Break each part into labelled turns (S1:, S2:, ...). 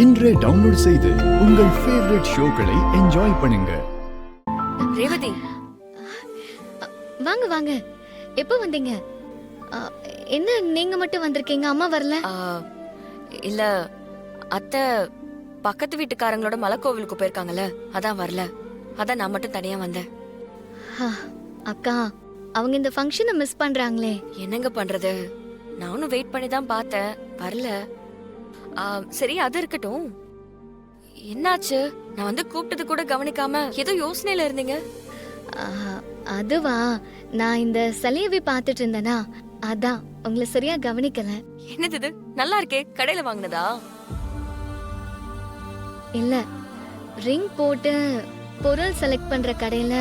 S1: இன்றே டவுன்லோட் செய்து உங்கள் ஃபேவரட் ஷோக்களை என்ஜாய் பண்ணுங்க.
S2: ரேவதி,
S3: வாங்க வாங்க. எப்போ வந்தீங்க? என்ன நீங்க மட்டும் வந்திருக்கீங்க, அம்மா வரல?
S2: இல்ல அத்தை பக்கத்து வீட்டுக்காரங்களோட மலைக்கோவிலுக்கு போயிருக்காங்கல்ல, அதான் வரல. அதான் நான் மட்டும் தனியா வந்தேன்.
S3: அக்கா, அவங்க இந்த ஃபங்க்ஷனை மிஸ் பண்றாங்களே.
S2: என்னங்க பண்றது? நானும் வெயிட் பண்ணி தான் பார்த்தேன், வரல. சரி, அது இருக்கட்டும். என்னாச்சு? நான் வந்து கூப்பிட்டது கூட கவனிக்காம ஏதோ யோசனையில இருந்தீங்க.
S3: அதுவா, நான் இந்த சலியவை பார்த்துட்டு இருந்தேனா, அதான் உங்களை சரியா கவனிக்கல.
S2: என்னது இது? நல்லா இருக்கே, கடையில வாங்கினதா?
S3: இல்ல, ரிங் போட்டு பொருள் செலக்ட் பண்ற கடையில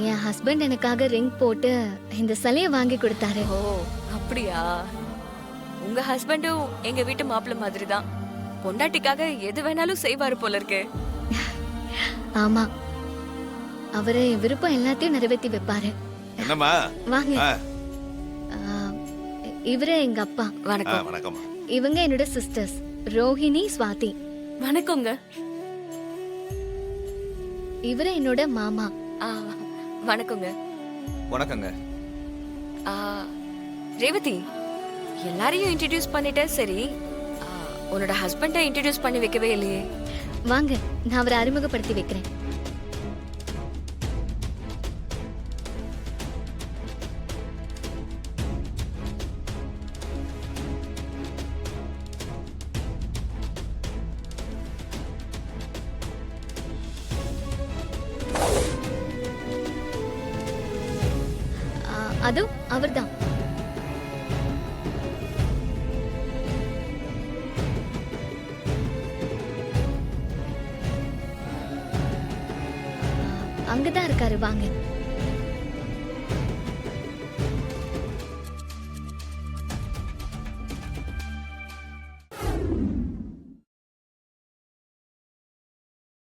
S3: என் ஹஸ்பண்ட் எனக்காக ரிங் போட்டு இந்த சலைய வாங்கி கொடுத்தாரு.
S2: ஓ அப்படியா? உங்க ஹஸ்பண்டும் எங்க வீட்டு மாப்பிள்ள மாதிரி தான். பொண்டாட்டிக்காக எது வேணாலும் செய்வாரு போல இருக்கு.
S3: ஆமா, அவரு விருப்பம் எல்லாத்தையும் நிறைவேற்றி வைப்பாரு.
S4: என்னம்மா?
S3: வாங்க. இவரே எங்க அப்பா.
S2: வணக்கம்.
S4: வணக்கம்.
S3: இவங்க என்னோட சிஸ்டர்ஸ் ரோஹிணி, ஸ்வாதி.
S2: வணக்கங்க.
S3: இவரே என்னோட மாமா.
S2: வணக்கங்க.
S4: வணக்கங்க.
S2: ரேவதி, எல்லாரையும் இன்ட்ரோடியூஸ் பண்ணிட்ட, சரி உன்னோட ஹஸ்பண்டை இன்ட்ரோடியூஸ் பண்ணி வைக்கவே இல்லையே.
S3: வாங்க, நான் அவரை அறிமுகப்படுத்தி வைக்கிறேன். அது அவர்தான். அங்கதான் இருக்காரு, வாங்க.